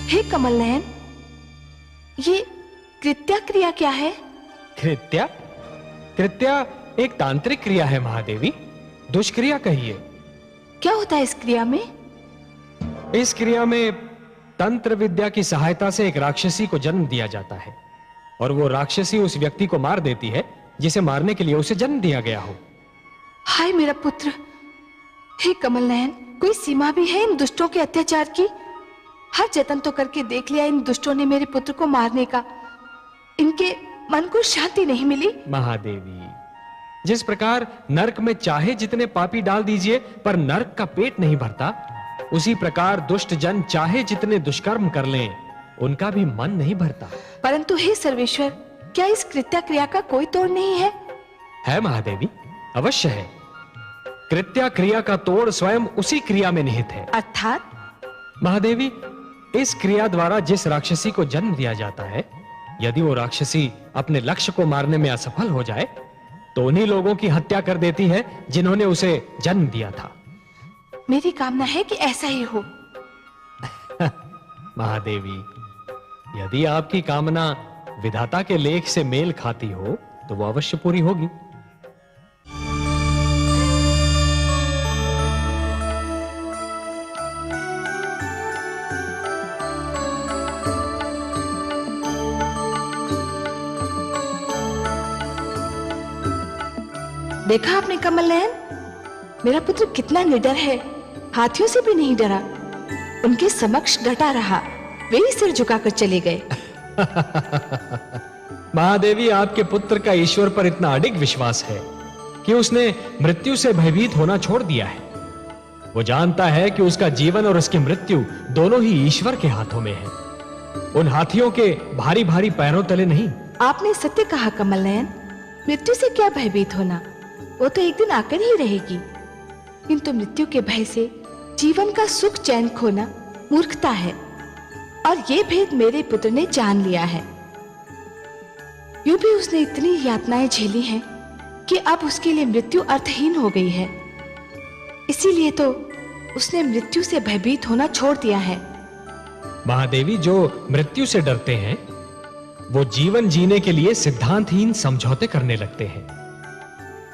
हे कमल नयन, ये कृत्या क्रिया क्या है? कृत्या? कृत्या एक तांत्रिक क्रिया है महादेवी, दुष्क्रिया कहिए। क्या होता है इस क्रिया में? इस क्रिया में तंत्र विद्या की सहायता से एक राक्षसी को जन्म दिया जाता है और वो राक्षसी उस व्यक्ति को मार देती है जिसे मारने के लिए उसे जन्म दिया गया हो। हाय मेरा पुत्र। हे कमल नयन, कोई सीमा भी है इन दुष्टों के अत्याचार की? हर जतन तो करके देख लिया इन दुष्टों ने मेरे पुत्र को मारने का, इनके मन को शांति नहीं मिली। महादेवी, जिस प्रकार नरक में चाहे जितने पापी डाल दीजिए पर नरक का पेट नहीं भरता, उसी प्रकार दुष्ट जन चाहे जितने दुष्कर्म कर लें, उनका भी मन नहीं भरता। परंतु हे सर्वेश्वर, क्या इस कृत्या क्रिया का कोई तोड़ नहीं है? है महादेवी, अवश्य है। कृत्या क्रिया का तोड़ स्वयं उसी क्रिया में निहित है। अर्थात? महादेवी, इस क्रिया द्वारा जिस राक्षसी को जन्म दिया जाता है, यदि वो राक्षसी अपने लक्ष्य को मारने में असफल हो जाए तो उन्हीं लोगों की हत्या कर देती है जिन्होंने उसे जन्म दिया था। मेरी कामना है कि ऐसा ही हो। महादेवी, यदि आपकी कामना विधाता के लेख से मेल खाती हो तो वो अवश्य पूरी होगी। देखा आपने कमल नयन, मेरा पुत्र कितना निडर है, हाथियों से भी नहीं डरा, उनके समक्ष डटा रहा, वे ही सिर झुकाकर चले गए। महादेवी, आपके पुत्र का ईश्वर पर इतना अडिग विश्वास है कि उसने मृत्यु से भयभीत होना छोड़ दिया है। वो जानता है कि उसका जीवन और उसकी मृत्यु दोनों ही ईश्वर के हाथों में है, उन हाथियों के भारी भारी पैरों तले नहीं। आपने सत्य कहा कमल नयन, मृत्यु से क्या भयभीत होना, वो तो एक दिन आकर ही रहेगी, किंतु मृत्यु के भय से जीवन का सुख चैन खोना मूर्खता है, और ये भेद मेरे पुत्र ने जान लिया है। यूं भी उसने इतनी यातनाएं झेली हैं कि अब उसके लिए मृत्यु अर्थहीन हो गई है, इसीलिए तो उसने मृत्यु से भयभीत होना छोड़ दिया है। महादेवी, जो मृत्यु से डरते हैं वो जीवन जीने के लिए सिद्धांतहीन समझौते करने लगते हैं,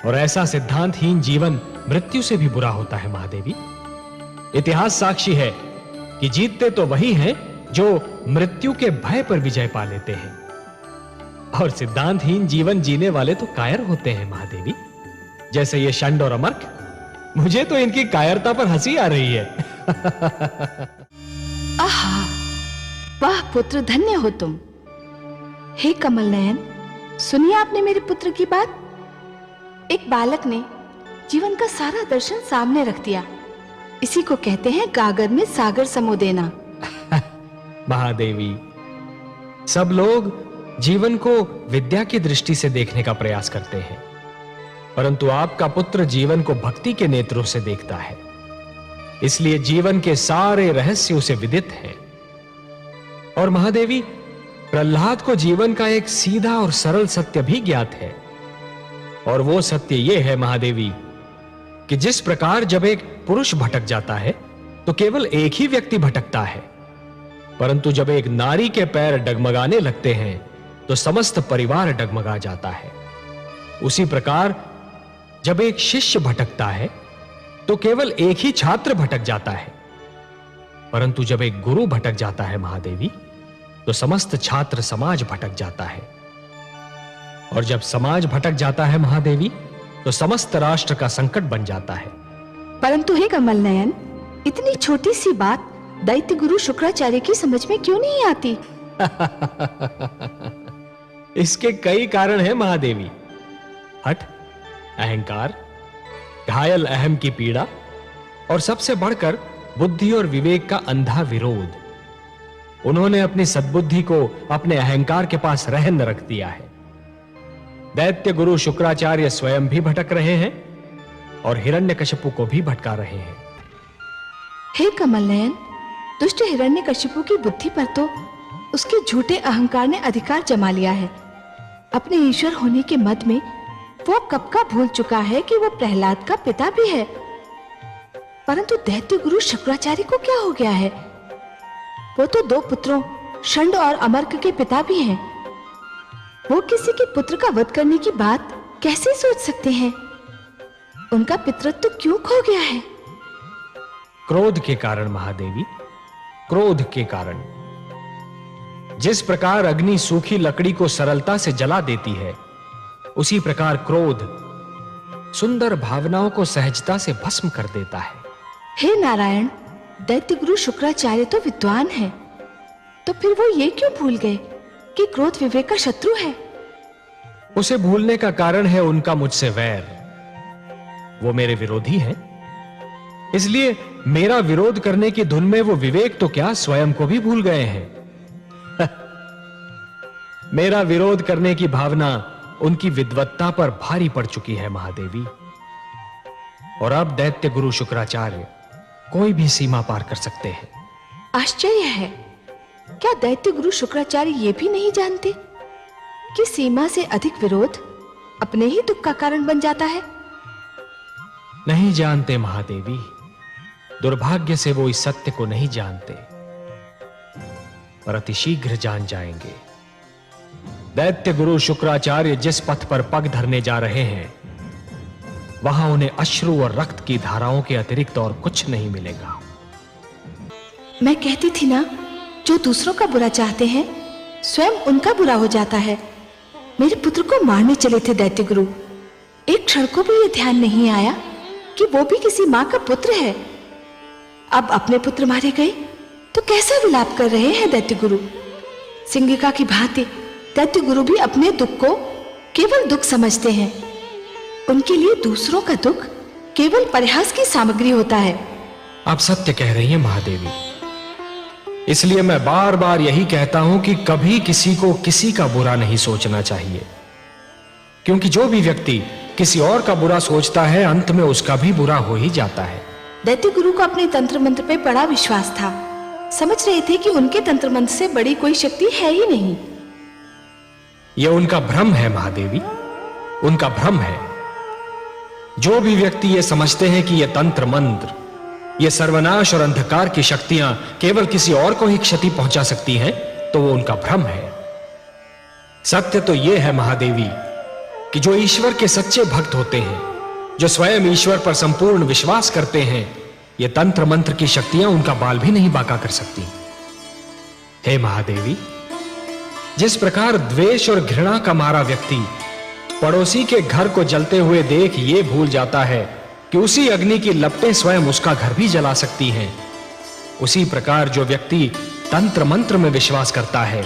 और ऐसा सिद्धांतहीन जीवन मृत्यु से भी बुरा होता है। महादेवी, इतिहास साक्षी है कि जीतते तो वही हैं जो मृत्यु के भय पर विजय पा लेते हैं, और सिद्धांतहीन जीवन जीने वाले तो कायर होते हैं। महादेवी, जैसे ये षंड और अमर्क, मुझे तो इनकी कायरता पर हंसी आ रही है। आहा, वाह पुत्र, धन्य हो तुम। हे कमल नयन, सुनिए आपने मेरे पुत्र की बात। एक बालक ने जीवन का सारा दर्शन सामने रख दिया, इसी को कहते हैं गागर में सागर समो देना। महादेवी, सब लोग जीवन को विद्या की दृष्टि से देखने का प्रयास करते हैं, परंतु आपका पुत्र जीवन को भक्ति के नेत्रों से देखता है, इसलिए जीवन के सारे रहस्य उसे विदित हैं। और महादेवी, प्रहलाद को जीवन का एक सीधा और सरल सत्य भी ज्ञात है, और वो सत्य ये है महादेवी कि जिस प्रकार जब एक पुरुष भटक जाता है तो केवल एक ही व्यक्ति भटकता है, परंतु जब एक नारी के पैर डगमगाने लगते हैं तो समस्त परिवार डगमगा जाता है। उसी प्रकार जब एक शिष्य भटकता है तो केवल एक ही छात्र भटक जाता है, परंतु जब एक गुरु भटक जाता है महादेवी, तो समस्त छात्र समाज भटक जाता है, और जब समाज भटक जाता है महादेवी, तो समस्त राष्ट्र का संकट बन जाता है। परंतु हे कमल नयन, इतनी छोटी सी बात दैत्य गुरु शुक्राचार्य की समझ में क्यों नहीं आती? इसके कई कारण हैं महादेवी। हठ, अहंकार, घायल अहम की पीड़ा, और सबसे बढ़कर बुद्धि और विवेक का अंधा विरोध। उन्होंने अपनी सद्बुद्धि को अपने अहंकार के पास रहन रख दिया है। दैत्य गुरु शुक्राचार्य स्वयं भी भटक रहे हैं और हिरण्यकशिपु को भी भटका रहे हैं। हे कमल नयन, दुष्ट हिरण्यकशिपु की बुद्धि पर तो उसके झूठे अहंकार ने अधिकार जमा लिया है। अपने ईश्वर होने के मद में वो कब का भूल चुका है कि वो प्रहलाद का पिता भी है। परंतु दैत्य गुरु शुक्राचार्य को क्या हो गया है? वो तो 2 पुत्रों षंड और अमर्क के पिता भी हैं। वो किसी के पुत्र का वध करने की बात कैसे सोच सकते हैं? उनका पितृत्व क्यों खो गया है? क्रोध के कारण महादेवी, क्रोध के कारण। जिस प्रकार अग्नि सूखी लकड़ी को सरलता से जला देती है, उसी प्रकार क्रोध सुंदर भावनाओं को सहजता से भस्म कर देता है। हे नारायण, दैत्य गुरु शुक्राचार्य तो विद्वान हैं, तो फिर वो ये क्यों भूल गए कि क्रोध विवेक का शत्रु है? उसे भूलने का कारण है उनका मुझसे वैर। वो मेरे विरोधी हैं, इसलिए मेरा विरोध करने की धुन में वो विवेक तो क्या स्वयं को भी भूल गए हैं। मेरा विरोध करने की भावना उनकी विद्वत्ता पर भारी पड़ चुकी है महादेवी। और अब दैत्य गुरु शुक्राचार्य कोई भी सीमा पार कर सकते हैं। आश्चर्य है, क्या दैत्य गुरु शुक्राचार्य ये भी नहीं जानते कि सीमा से अधिक विरोध अपने ही दुख का कारण बन जाता है? नहीं जानते महादेवी, दुर्भाग्य से वो इस सत्य को नहीं जानते, पर अतिशीघ्र जान जाएंगे। दैत्य गुरु शुक्राचार्य जिस पथ पर पग धरने जा रहे हैं, वहां उन्हें अश्रु और रक्त की धाराओं के अतिरिक्त और कुछ नहीं मिलेगा। मैं कहती थी ना, जो दूसरों का बुरा चाहते हैं स्वयं उनका बुरा हो जाता है। मेरे पुत्र को मारने चले थे दैत्य गुरु, एक क्षण को भी ये ध्यान नहीं आया कि वो भी किसी मां का पुत्र है। अब अपने पुत्र मारे गए तो कैसा विलाप कर रहे हैं दैत्य गुरु। सिंगिका की भांति दैत्य गुरु भी अपने दुख को केवल दुख समझते हैं। उनके लिए दूसरों का दुख केवल परिहास की सामग्री होता है। आप सत्य कह रही हैं महादेवी, इसलिए मैं बार बार यही कहता हूं कि कभी किसी को किसी का बुरा नहीं सोचना चाहिए, क्योंकि जो भी व्यक्ति किसी और का बुरा सोचता है, अंत में उसका भी बुरा हो ही जाता है। दैत्य गुरु को अपने तंत्र मंत्र पे बड़ा विश्वास था। समझ रहे थे कि उनके तंत्र मंत्र से बड़ी कोई शक्ति है ही नहीं। यह उनका भ्रम है महादेवी, उनका भ्रम है। जो भी व्यक्ति ये समझते हैं कि यह तंत्र मंत्र, ये सर्वनाश और अंधकार की शक्तियां केवल किसी और को ही क्षति पहुंचा सकती हैं, तो वो उनका भ्रम है। सत्य तो यह है महादेवी कि जो ईश्वर के सच्चे भक्त होते हैं, जो स्वयं ईश्वर पर संपूर्ण विश्वास करते हैं, ये तंत्र मंत्र की शक्तियां उनका बाल भी नहीं बांका कर सकती। हे महादेवी, जिस प्रकार द्वेष और घृणा का मारा व्यक्ति पड़ोसी के घर को जलते हुए देख ये भूल जाता है कि उसी अग्नि की लपटें स्वयं उसका घर भी जला सकती हैं, उसी प्रकार जो व्यक्ति तंत्र मंत्र में विश्वास करता है,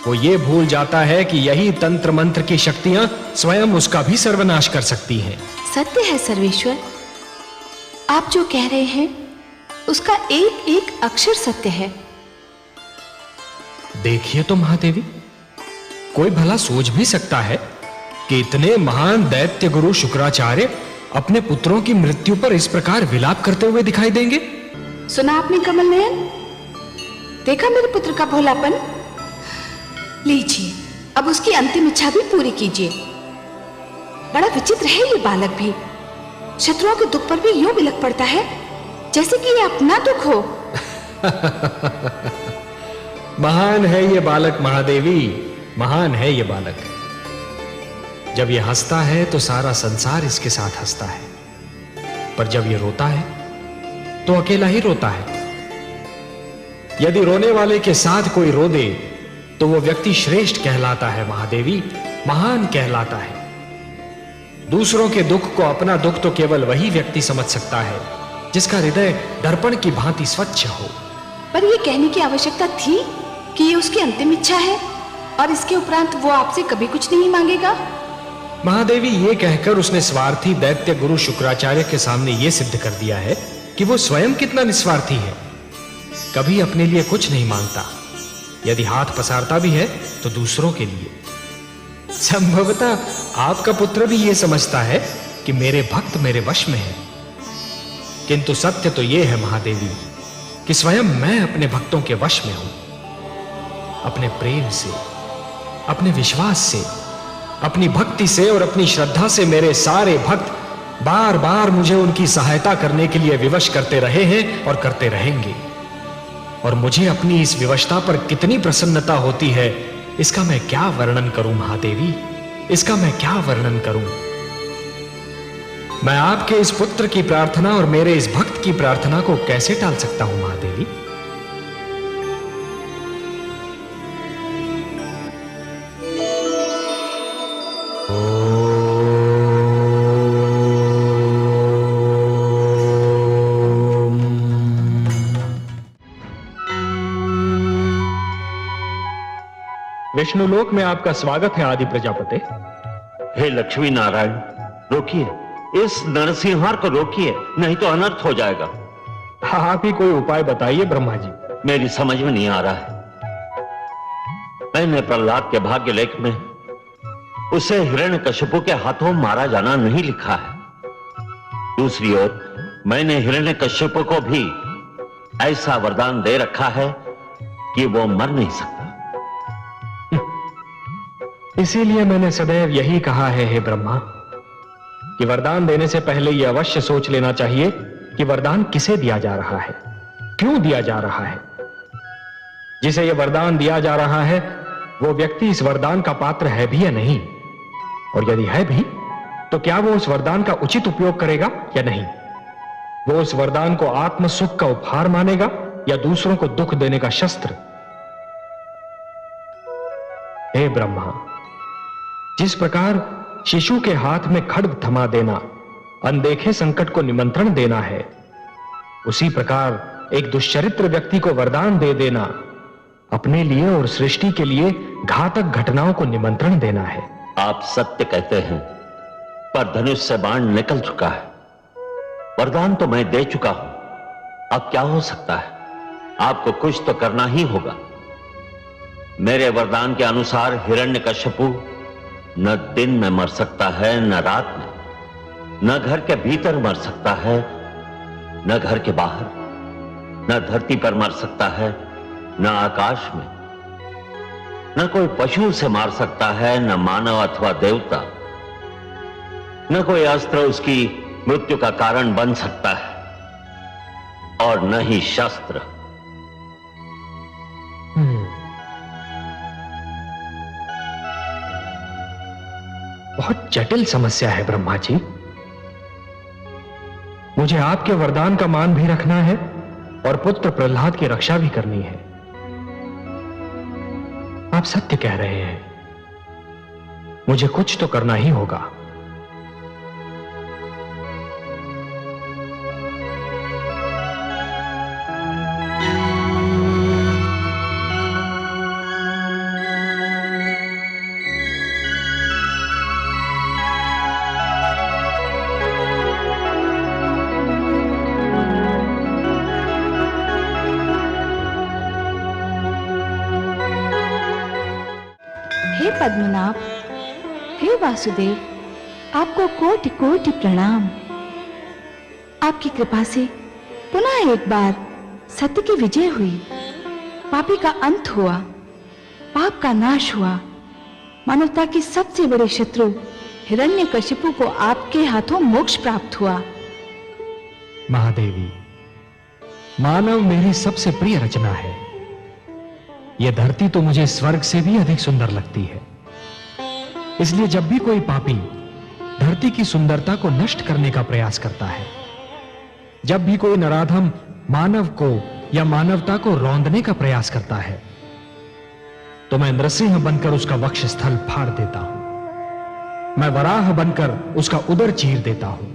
वो ये भूल जाता है कि यही तंत्र मंत्र की शक्तियां स्वयं उसका भी सर्वनाश कर सकती हैं। सत्य है सर्वेश्वर, आप जो कह रहे हैं उसका एक एक अक्षर सत्य है। देखिए तो महादेवी, कोई भला सोच भी सकता है कि इतने महान दैत्य गुरु शुक्राचार्य अपने पुत्रों की मृत्यु पर इस प्रकार विलाप करते हुए दिखाई देंगे? सुना आपने कमल नयन? देखा मेरे पुत्र का भोलापन? लीजिए, अब उसकी अंतिम इच्छा भी पूरी कीजिए। बड़ा विचित्र है ये बालक भी, शत्रुओं के दुख पर भी यूं बिलख पड़ता है जैसे कि ये अपना दुख हो। महान है ये बालक महादेवी, महान है ये बालक। जब ये हंसता है तो सारा संसार इसके साथ हंसता है, पर जब ये रोता है तो अकेला ही रोता है। यदि रोने वाले के साथ कोई रो दे तो वो व्यक्ति श्रेष्ठ कहलाता है महादेवी, महान कहलाता है। दूसरों के दुख को अपना दुख तो केवल वही व्यक्ति समझ सकता है जिसका हृदय दर्पण की भांति स्वच्छ हो। पर यह कहने की आवश्यकता थी कि ये उसकी अंतिम इच्छा है और इसके उपरांत वो आपसे कभी कुछ नहीं मांगेगा? महादेवी, ये कहकर उसने स्वार्थी दैत्य गुरु शुक्राचार्य के सामने यह सिद्ध कर दिया है कि वो स्वयं कितना निस्वार्थी है, कभी अपने लिए कुछ नहीं मांगता। यदि हाथ पसारता भी है तो दूसरों के लिए। संभवतः आपका पुत्र भी यह समझता है कि मेरे भक्त मेरे वश में हैं, किंतु सत्य तो यह है महादेवी कि स्वयं मैं अपने भक्तों के वश में हूं। अपने प्रेम से, अपने विश्वास से, अपनी भक्ति से और अपनी श्रद्धा से मेरे सारे भक्त बार बार मुझे उनकी सहायता करने के लिए विवश करते रहे हैं और करते रहेंगे। और मुझे अपनी इस विवशता पर कितनी प्रसन्नता होती है, इसका मैं क्या वर्णन करूं महादेवी, इसका मैं क्या वर्णन करूं। मैं आपके इस पुत्र की प्रार्थना और मेरे इस भक्त की प्रार्थना को कैसे टाल सकता हूं महादेवी। विष्णुलोक में आपका स्वागत है आदि प्रजापति। हे लक्ष्मी नारायण, रोकिए, इस नरसिंहार को रोकिए, नहीं तो अनर्थ हो जाएगा। आप ही कोई उपाय बताइए ब्रह्मा जी। मेरी समझ में नहीं आ रहा है। मैंने प्रहलाद के भाग्य लेख में उसे हिरण्यकशिपु के हाथों मारा जाना नहीं लिखा है। दूसरी ओर मैंने हिरण्यकशिपु को भी ऐसा वरदान दे रखा है कि वो मर नहीं सकता। इसीलिए मैंने सदैव यही कहा है हे ब्रह्मा, कि वरदान देने से पहले यह अवश्य सोच लेना चाहिए कि वरदान किसे दिया जा रहा है, क्यों दिया जा रहा है। जिसे यह वरदान दिया जा रहा है वो व्यक्ति इस वरदान का पात्र है भी या नहीं, और यदि है भी तो क्या वो उस वरदान का उचित उपयोग करेगा या नहीं। वो उस वरदान को आत्म सुख का उपहार मानेगा या दूसरों को दुख देने का शस्त्र। हे ब्रह्मा, जिस प्रकार शिशु के हाथ में खड्ग थमा देना अनदेखे संकट को निमंत्रण देना है, उसी प्रकार एक दुष्चरित्र व्यक्ति को वरदान दे देना अपने लिए और सृष्टि के लिए घातक घटनाओं को निमंत्रण देना है। आप सत्य कहते हैं, पर धनुष से बाण निकल चुका है। वरदान तो मैं दे चुका हूं, अब क्या हो सकता है। आपको कुछ तो करना ही होगा। मेरे वरदान के अनुसार हिरण्यकशिपु न दिन में मर सकता है, न रात में, न घर के भीतर मर सकता है, न घर के बाहर, न धरती पर मर सकता है, न आकाश में, न कोई पशु से मार सकता है, न मानव अथवा देवता, न कोई अस्त्र उसकी मृत्यु का कारण बन सकता है, और न ही शस्त्र। बहुत जटिल समस्या है ब्रह्मा जी। मुझे आपके वरदान का मान भी रखना है और पुत्र प्रहलाद की रक्षा भी करनी है। आप सत्य कह रहे हैं, मुझे कुछ तो करना ही होगा। हे पद्मनाभ, हे वासुदेव, आपको कोटि कोटि प्रणाम। आपकी कृपा से पुनः एक बार सत्य की विजय हुई, पापी का अंत हुआ, पाप का नाश हुआ। मानवता के सबसे बड़े शत्रु हिरण्यकशिपु को आपके हाथों मोक्ष प्राप्त हुआ। महादेवी, मानव मेरी सबसे प्रिय रचना है। यह धरती तो मुझे स्वर्ग से भी अधिक सुंदर लगती है। इसलिए जब भी कोई पापी धरती की सुंदरता को नष्ट करने का प्रयास करता है, जब भी कोई नराधम मानव को या मानवता को रौंदने का प्रयास करता है, तो मैं नरसिंह बनकर उसका वक्ष स्थल फाड़ देता हूं। मैं वराह बनकर उसका उदर चीर देता हूं,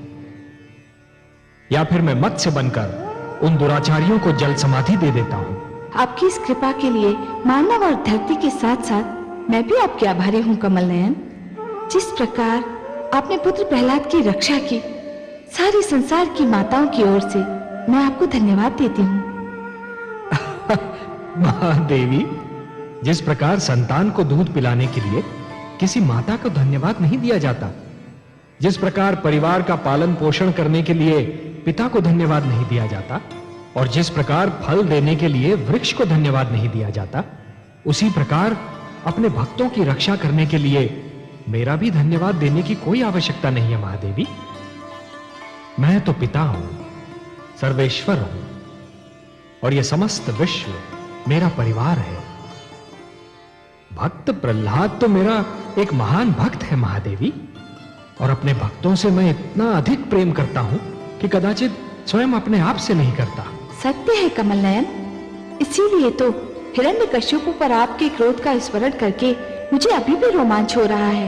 या फिर मैं मत्स्य बनकर उन दुराचारियों को जल समाधि दे देता हूं। आपकी इस कृपा के लिए मानव और धरती के साथ साथ मैं भी आपके आभारी हूँ कमल नयन। जिस प्रकार आपने पुत्र प्रहलाद की रक्षा की, सारी संसार की माताओं की ओर से मैं आपको धन्यवाद देती हूँ। महादेवी, जिस प्रकार संतान को दूध पिलाने के लिए किसी माता को धन्यवाद नहीं दिया जाता, जिस प्रकार परिवार का पालन पोषण करने के लिए पिता को धन्यवाद नहीं दिया जाता, और जिस प्रकार फल देने के लिए वृक्ष को धन्यवाद नहीं दिया जाता, उसी प्रकार अपने भक्तों की रक्षा करने के लिए मेरा भी धन्यवाद देने की कोई आवश्यकता नहीं है महादेवी। मैं तो पिता हूं, सर्वेश्वर हूं। और यह समस्त विश्व मेरा परिवार है। भक्त प्रहलाद तो मेरा एक महान भक्त है महादेवी, और अपने भक्तों से मैं इतना अधिक प्रेम करता हूं कि कदाचित स्वयं अपने आप से नहीं करता। सत्य है कमल नयन, इसीलिए तो हिरण्यकश्यप पर आपके क्रोध का स्मरण करके मुझे अभी भी रोमांच हो रहा है।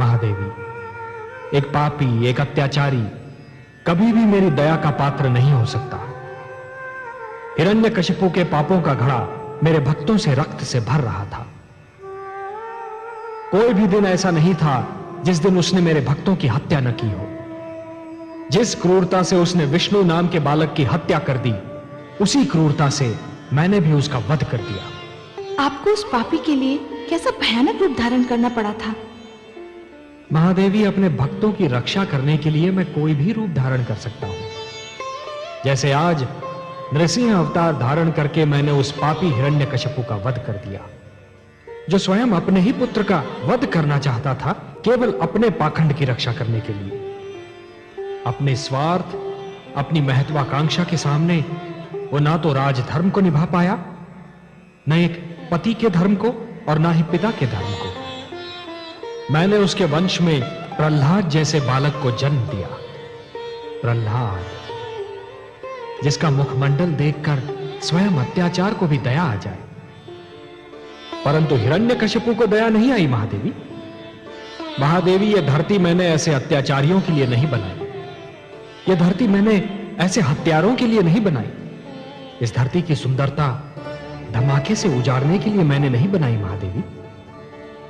महादेवी, एक पापी, एक अत्याचारी कभी भी मेरी दया का पात्र नहीं हो सकता। हिरण्यकशिपु के पापों का घड़ा मेरे भक्तों से रक्त से भर रहा था। कोई भी दिन ऐसा नहीं था जिस दिन उसने मेरे भक्तों की हत्या न की हो। जिस क्रूरता से उसने विष्णु नाम के बालक की हत्या कर दी, उसी क्रूरता से मैंने भी उसका वध कर दिया। आपको उस पापी के लिए कैसा भयानक रूप धारण करना पड़ा था? महादेवी, अपने भक्तों की रक्षा करने के लिए मैं कोई भी रूप धारण कर सकता हूं। जैसे आज नृसिंह अवतार धारण करके मैंने उस पापी हिरण्यकशिपु का वध कर दिया, जो स्वयं अपने ही पुत्र का वध करना चाहता था, केवल अपने पाखंड की रक्षा करने के लिए। अपने स्वार्थ, अपनी महत्वाकांक्षा के सामने वो ना तो राजधर्म को निभा पाया, न एक पति के धर्म को, और ना ही पिता के धर्म को। मैंने उसके वंश में प्रहलाद जैसे बालक को जन्म दिया। प्रहलाद, जिसका मुखमंडल देखकर स्वयं अत्याचार को भी दया आ जाए। परंतु हिरण्यकशिपु को दया नहीं आई महादेवी। महादेवी, यह धरती मैंने ऐसे अत्याचारियों के लिए नहीं बनाई। यह धरती मैंने ऐसे हत्यारों के लिए नहीं बनाई। इस धरती की सुंदरता धमाके से उजाड़ने के लिए मैंने नहीं बनाई महादेवी।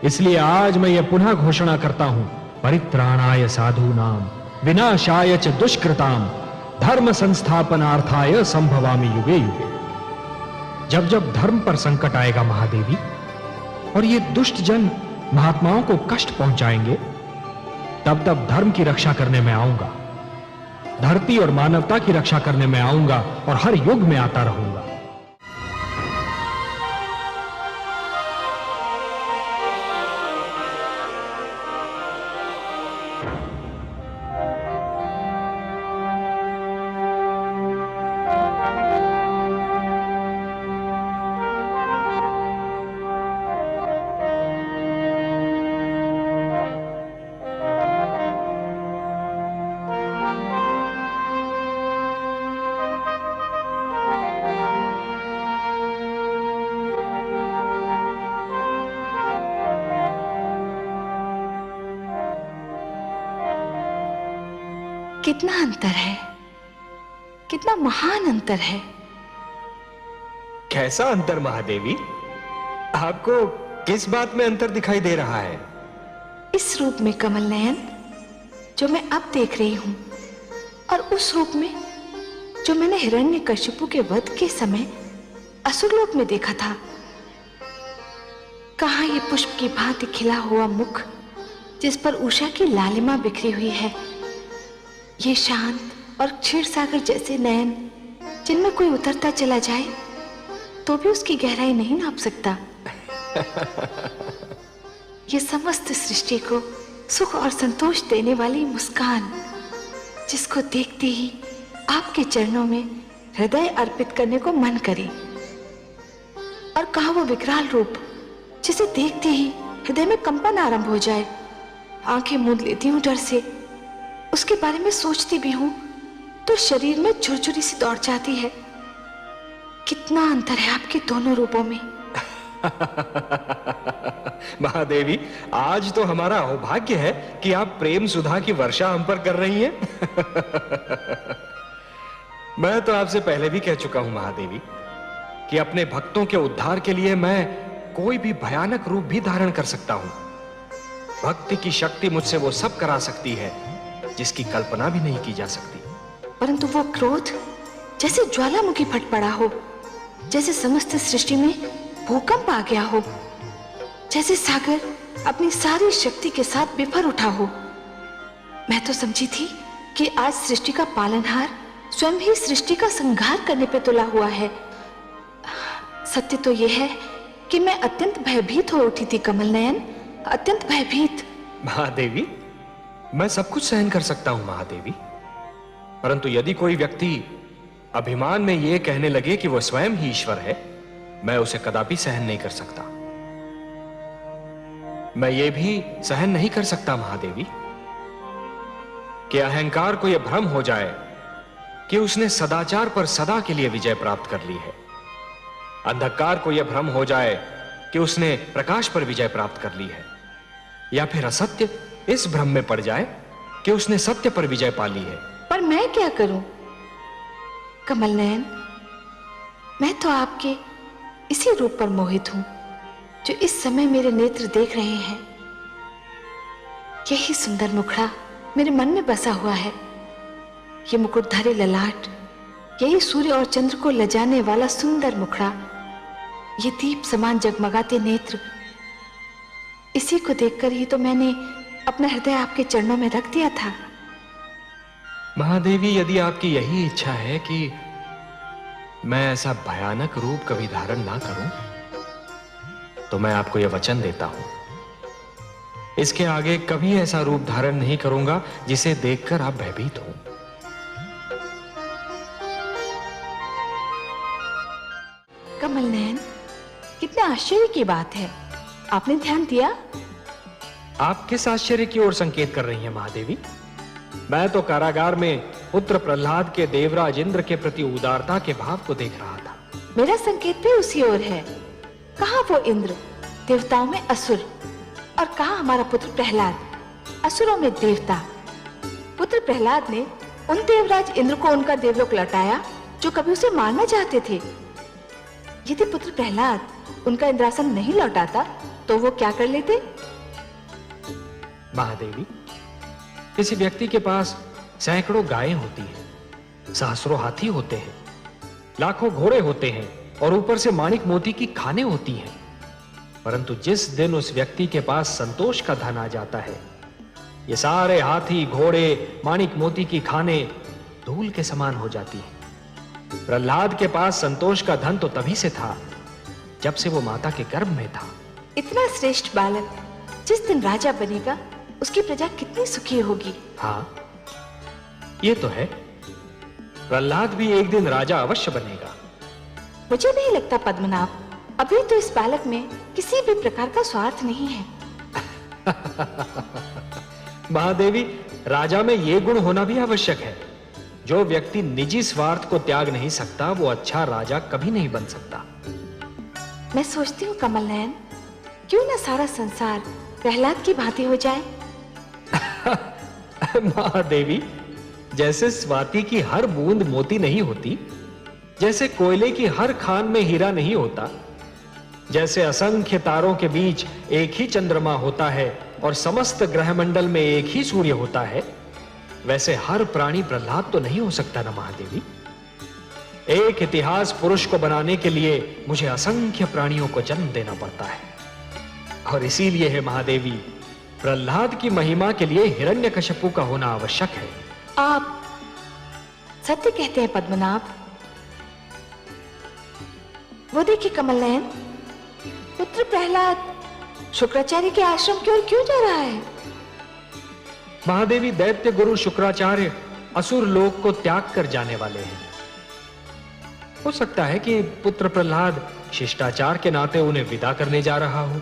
इसलिए आज मैं यह पुनः घोषणा करता हूं, परित्राणाय साधूनां विनाशाय च दुष्कृतां धर्म संस्थापनार्थाय संभवामि युगे युगे। जब जब धर्म पर संकट आएगा महादेवी, और ये दुष्ट जन महात्माओं को कष्ट पहुंचाएंगे, तब तब धर्म की रक्षा करने में आऊंगा, धरती और मानवता की रक्षा करने में आऊंगा, और हर युग में आता रहूंगा। कितना अंतर है, कितना महान अंतर है। कैसा अंतर महादेवी? आपको किस बात में अंतर दिखाई दे रहा है? इस रूप में कमल नयन जो मैं अब देख रही हूं, और उस रूप में जो मैंने हिरण्यकशिपु के वध के समय असुरलोक में देखा था। कहां ये पुष्प की भांति खिला हुआ मुख, जिस पर उषा की लालिमा बिखरी हुई है, ये शांत और क्षीर सागर जैसे नयन, जिनमें कोई उतरता चला जाए तो भी उसकी गहराई नहीं नाप सकता। ये समस्त सृष्टि को सुख और संतोष देने वाली मुस्कान, जिसको देखते ही आपके चरणों में हृदय अर्पित करने को मन करे। और कहा वो विकराल रूप, जिसे देखते ही हृदय में कंपन आरंभ हो जाए। आंखें मूंद लेती हूं डर से, उसके बारे में सोचती भी हूं तो शरीर में झुरझुरी सी दौड़ जाती है। कितना अंतर है आपके दोनों रूपों में। महादेवी, आज तो हमारा सौभाग्य है कि आप प्रेम सुधा की वर्षा हम पर कर रही हैं। मैं तो आपसे पहले भी कह चुका हूं महादेवी कि अपने भक्तों के उद्धार के लिए मैं कोई भी भयानक रूप भी धारण कर सकता हूं। भक्ति की शक्ति मुझसे वो सब करा सकती है जिसकी कल्पना भी नहीं की जा सकती। परंतु वो क्रोध जैसे ज्वालामुखी फट पड़ा हो, जैसे समस्त सृष्टि में भूकंप आ गया हो, जैसे सागर अपनी सारी शक्ति के साथ बिफर उठा हो। मैं तो समझी थी कि आज सृष्टि का पालनहार स्वयं ही सृष्टि का संहार करने पे तुला हुआ है। सत्य तो यह है कि मैं अत्यंत भयभीत हो उठी थी कमल नयन, अत्यंत भयभीत। महादेवी, मैं सब कुछ सहन कर सकता हूं महादेवी, परंतु यदि कोई व्यक्ति अभिमान में यह कहने लगे कि वो स्वयं ही ईश्वर है, मैं उसे कदापि सहन नहीं कर सकता। मैं ये भी सहन नहीं कर सकता महादेवी कि अहंकार को यह भ्रम हो जाए कि उसने सदाचार पर सदा के लिए विजय प्राप्त कर ली है। अंधकार को यह भ्रम हो जाए कि उसने प्रकाश पर विजय प्राप्त कर ली है, या फिर असत्य इस भ्रम में पड़ जाए कि उसने सत्य पर विजय पा ली है। पर मैं क्या करूं कमल नयन? मैं तो आपके इसी रूप पर मोहित हूं जो इस समय मेरे नेत्र देख रहे हैं। यही सुंदर मुखड़ा मेरे मन में बसा हुआ है। ये मुकुटधारी ललाट, यही सूर्य और चंद्र को लजाने वाला सुंदर मुखड़ा, ये दीप समान जगमगाते नेत्र, इसी को देखकर ही तो मैंने अपना हृदय आपके चरणों में रख दिया था। महादेवी, यदि आपकी यही इच्छा है कि मैं ऐसा भयानक रूप कभी धारण ना करूं, तो मैं आपको यह वचन देता हूं, इसके आगे कभी ऐसा रूप धारण नहीं करूंगा जिसे देखकर आप भयभीत हो। कमल नयन, कितने आश्चर्य की बात है, आपने ध्यान दिया? आप किस आश्चर्य की ओर संकेत कर रही हैं महादेवी? मैं तो कारागार में पुत्र प्रहलाद के देवराज इंद्र के प्रति उदारता के भाव को देख रहा था। मेरा संकेत भी उसी ओर है। कहाँ वो इंद्र, देवताओं में असुर, और कहाँ हमारा पुत्र प्रहलाद, असुरों में देवता। पुत्र प्रहलाद ने उन देवराज इंद्र को उनका देवलोक लौटाया जो कभी उसे मारना चाहते थे। यदि पुत्र प्रहलाद उनका इंद्रासन नहीं लौटाता तो वो क्या कर लेते? महादेवी, किसी व्यक्ति के पास सैकड़ों गायें होती हैं, सहस्रों हाथी होते हैं, लाखों घोड़े होते हैं और ऊपर से माणिक मोती की खानें होती हैं, परंतु जिस दिन उस व्यक्ति के पास संतोष का धन आ जाता है, ये सारे हाथी, घोड़े, माणिक मोती की खानें धूल के समान हो जाती हैं। प्रहलाद के पास संतोष का धन तो तभी से था जब से वो माता के गर्भ में था। इतना श्रेष्ठ बालक जिस दिन राजा बनेगा, उसकी प्रजा कितनी सुखी होगी। हाँ, ये तो है, प्रहलाद भी एक दिन राजा अवश्य बनेगा। मुझे नहीं लगता पद्मनाभ, अभी तो इस बालक में किसी भी प्रकार का स्वार्थ नहीं है। महादेवी, राजा में ये गुण होना भी आवश्यक है। जो व्यक्ति निजी स्वार्थ को त्याग नहीं सकता, वो अच्छा राजा कभी नहीं बन सकता। मैं सोचती हूँ कमल नयन, क्यों ना सारा संसार प्रहलाद की भांति हो जाए। महादेवी, जैसे स्वाति की हर बूंद मोती नहीं होती, जैसे कोयले की हर खान में हीरा नहीं होता, जैसे असंख्य तारों के बीच एक ही चंद्रमा होता है और समस्त ग्रहमंडल में एक ही सूर्य होता है, वैसे हर प्राणी प्रहलाद तो नहीं हो सकता ना महादेवी। एक इतिहास पुरुष को बनाने के लिए मुझे असंख्य प्राणियों को जन्म देना पड़ता है, और इसीलिए है महादेवी, प्रहलाद की महिमा के लिए हिरण्यकशिपु का होना आवश्यक है। आप सत्य कहते हैं पद्मनाभ। वो देखिए कमल नयन, पुत्र प्रहलाद शुक्राचार्य के आश्रम की ओर क्यों जा रहा है? महादेवी, दैत्य गुरु शुक्राचार्य असुर लोक को त्याग कर जाने वाले हैं। हो सकता है कि पुत्र प्रहलाद शिष्टाचार के नाते उन्हें विदा करने जा रहा हो।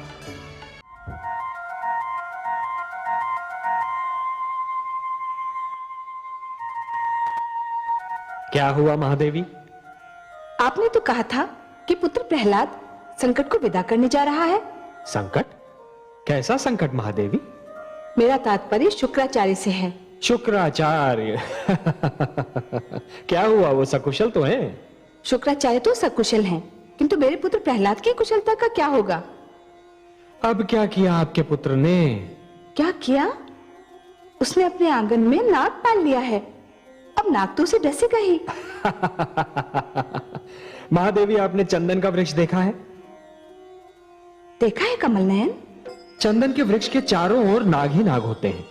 क्या हुआ महादेवी? आपने तो कहा था कि पुत्र प्रहलाद संकट को विदा करने जा रहा है। संकट? कैसा संकट महादेवी? मेरा तात्पर्य शुक्राचार्य से है। शुक्राचार्य? क्या हुआ, वो सकुशल तो हैं? शुक्राचार्य तो सकुशल हैं, किंतु मेरे पुत्र प्रहलाद की कुशलता का क्या होगा? अब क्या किया आपके पुत्र ने? क्या किया? उसने अपने आंगन में नाग पाल लिया है। अब नाग तो उसे डसेगा ही। महादेवी, आपने चंदन का वृक्ष देखा है? देखा है कमल नयन। चंदन के वृक्ष के चारों ओर नाग ही नाग होते हैं,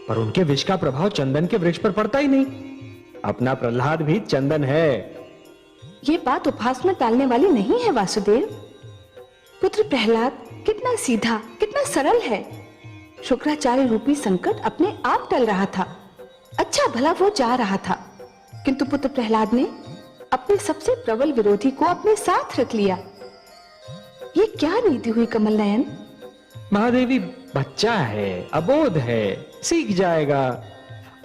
पर उनके विष का प्रभाव चंदन के वृक्ष पर पड़ता ही नहीं। अपना प्रहलाद भी चंदन है। ये बात उपहास में टालने वाली नहीं है वासुदेव। पुत्र प्रहलाद कितना सीधा, कितना सरल है। शुक्राचार्य रूपी संकट अपने आप टल रहा था, अच्छा भला वो जा रहा था, किंतु पुत्र प्रहलाद ने अपने सबसे प्रबल विरोधी को अपने साथ रख लिया। ये क्या नीति हुई कमल नयन? महादेवी बच्चा है, अबोध है, सीख जाएगा।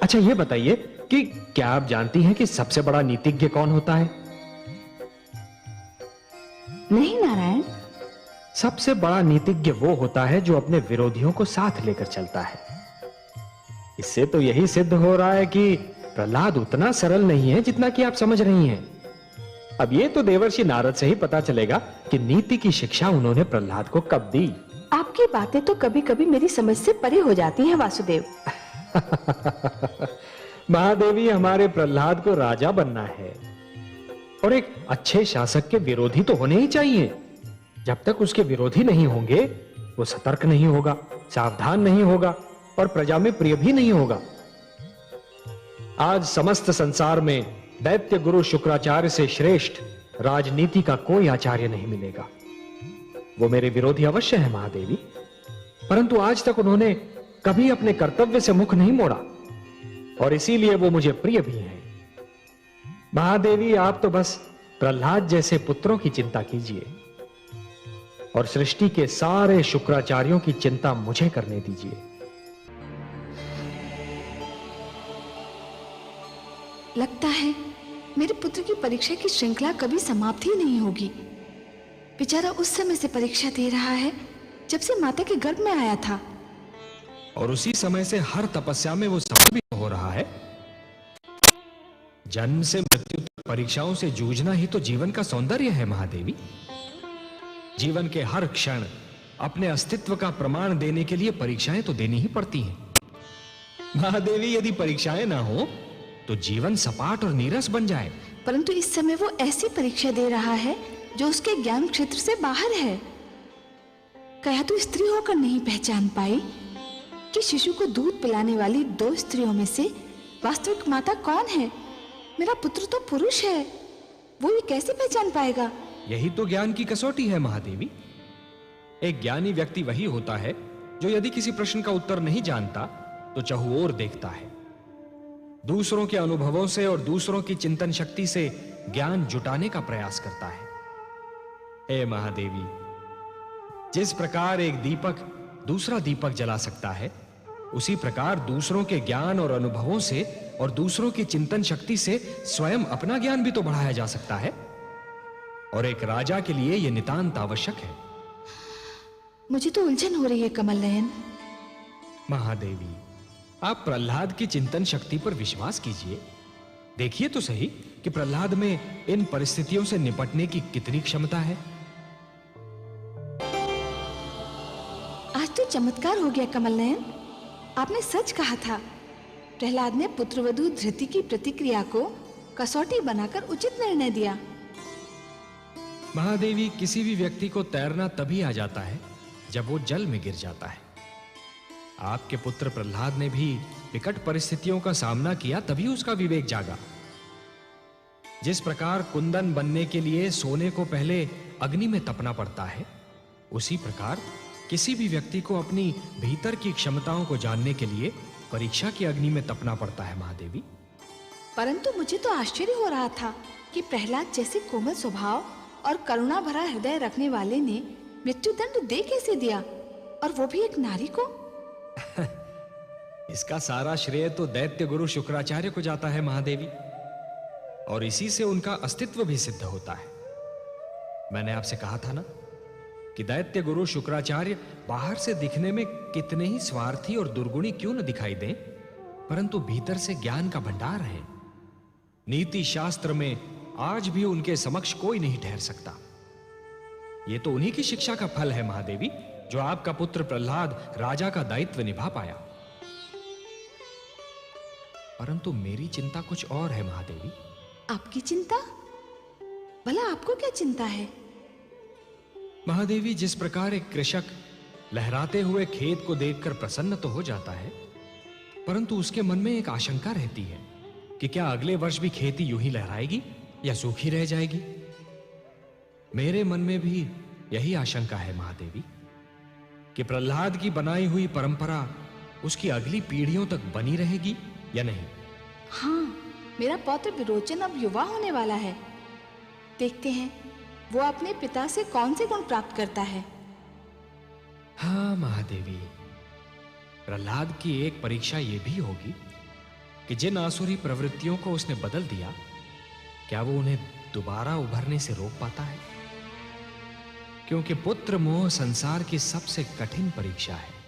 अच्छा ये बताइए कि क्या आप जानती हैं कि सबसे बड़ा नीतिज्ञ कौन होता है? नहीं नारायण। सबसे बड़ा नीतिज्ञ वो होता है जो अपने विरोधियों को साथ लेकर चलता है। इससे तो यही सिद्ध हो रहा है कि प्रहलाद उतना सरल नहीं है जितना कि आप समझ रही हैं। अब ये तो देवर्षि नारद से ही पता चलेगा कि नीति की शिक्षा उन्होंने प्रहलाद को कब दी। आपकी बातें तो कभी कभी मेरी समझ से परे हो जाती हैं वासुदेव। महादेवी, हमारे प्रहलाद को राजा बनना है और एक अच्छे शासक के विरोधी तो होने ही चाहिए। जब तक उसके विरोधी नहीं होंगे वो सतर्क नहीं होगा, सावधान नहीं होगा और प्रजा में प्रिय भी नहीं होगा। आज समस्त संसार में दैत्य गुरु शुक्राचार्य से श्रेष्ठ राजनीति का कोई आचार्य नहीं मिलेगा। वो मेरे विरोधी अवश्य है महादेवी, परंतु आज तक उन्होंने कभी अपने कर्तव्य से मुख नहीं मोड़ा और इसीलिए वो मुझे प्रिय भी हैं। महादेवी, आप तो बस प्रहलाद जैसे पुत्रों की चिंता कीजिए और सृष्टि के सारे शुक्राचार्यों की चिंता मुझे करने दीजिए। लगता है मेरे पुत्र की परीक्षा की श्रृंखला कभी समाप्त ही नहीं होगी। बेचारा उस समय से परीक्षा दे रहा है जब से माता के गर्भ में आया था, और उसी समय से हर तपस्या में वो सफल भी हो रहा है। जन्म से मृत्यु तक परीक्षाओं से जूझना ही तो जीवन का सौंदर्य है महादेवी। जीवन के हर क्षण अपने अस्तित्व का प्रमाण देने के लिए परीक्षाएं तो देनी ही पड़ती हैं। महादेवी, यदि परीक्षाएं ना हो तो जीवन सपाट और नीरस बन जाए। परंतु इस समय वो ऐसी परीक्षा दे रहा है जो उसके ज्ञान क्षेत्र से बाहर है। कया तो स्त्री होकर नहीं पहचान पाई कि शिशु को दूध पिलाने वाली 2 स्त्रियों में से वास्तविक माता कौन है। मेरा पुत्र तो पुरुष है, वो ये कैसे पहचान पाएगा? यही तो ज्ञान की कसौटी है महादेवी। एक ज्ञानी व्यक्ति वही होता है जो यदि किसी प्रश्न का उत्तर नहीं जानता तो चहुओर देखता है, दूसरों के अनुभवों से और दूसरों की चिंतन शक्ति से ज्ञान जुटाने का प्रयास करता है। हे महादेवी, जिस प्रकार एक दीपक दूसरा दीपक जला सकता है, उसी प्रकार दूसरों के ज्ञान और अनुभवों से और दूसरों की चिंतन शक्ति से स्वयं अपना ज्ञान भी तो बढ़ाया जा सकता है, और एक राजा के लिए यह नितांत आवश्यक है। मुझे तो उलझन हो रही है कमल नयन। महादेवी, आप प्रहलाद की चिंतन शक्ति पर विश्वास कीजिए। देखिए तो सही कि प्रहलाद में इन परिस्थितियों से निपटने की कितनी क्षमता है। आज तो चमत्कार हो गया कमल नयन। आपने सच कहा था। प्रहलाद ने पुत्रवधू धृति की प्रतिक्रिया को कसौटी बनाकर उचित निर्णय दिया। महादेवी, किसी भी व्यक्ति को तैरना तभी आ जाता है जब वो जल में गिर जाता है। आपके पुत्र प्रहलाद ने भी विकट परिस्थितियों का सामना किया, तभी उसका विवेक जागा। जिस प्रकार कुंदन बनने के लिए सोने को पहले अग्नि में तपना पड़ता है, उसी प्रकार किसी भी व्यक्ति को अपनी भीतर की क्षमताओं को जानने के लिए परीक्षा की अग्नि में तपना पड़ता है महादेवी। परंतु मुझे तो आश्चर्य हो रहा था कि प्रहलाद जैसे कोमल स्वभाव और करुणा भरा हृदय रखने वाले ने मृत्युदंड दे कैसे दिया, और वो भी एक नारी को। इसका सारा श्रेय तो दैत्य गुरु शुक्राचार्य को जाता है महादेवी, और इसी से उनका अस्तित्व भी सिद्ध होता है। मैंने आपसे कहा था ना कि दैत्य गुरु शुक्राचार्य बाहर से दिखने में कितने ही स्वार्थी और दुर्गुणी क्यों न दिखाई दें, परंतु भीतर से ज्ञान का भंडार है। नीति शास्त्र में आज भी उनके समक्ष कोई नहीं ठहर सकता। यह तो उन्हीं की शिक्षा का फल है महादेवी, जो आपका पुत्र प्रहलाद राजा का दायित्व निभा पाया। परंतु मेरी चिंता कुछ और है महादेवी। आपकी चिंता? भला आपको क्या चिंता है? महादेवी, जिस प्रकार एक कृषक लहराते हुए खेत को देखकर प्रसन्न तो हो जाता है, परंतु उसके मन में एक आशंका रहती है कि क्या अगले वर्ष भी खेती यूं ही लहराएगी या सूखी रह जाएगी। मेरे मन में भी यही आशंका है महादेवी कि प्रहलाद की बनाई हुई परंपरा उसकी अगली पीढ़ियों तक बनी रहेगी या नहीं। हाँ, मेरा पौत्र विरोचन अब युवा होने वाला है देखते हैं वो अपने पिता से कौन से गुण प्राप्त करता है। हाँ महादेवी, प्रहलाद की एक परीक्षा यह भी होगी कि जिन आसुरी प्रवृत्तियों को उसने बदल दिया, क्या वो उन्हें दोबारा उभरने से रोक पाता है? क्योंकि पुत्र मोह संसार की सबसे कठिन परीक्षा है।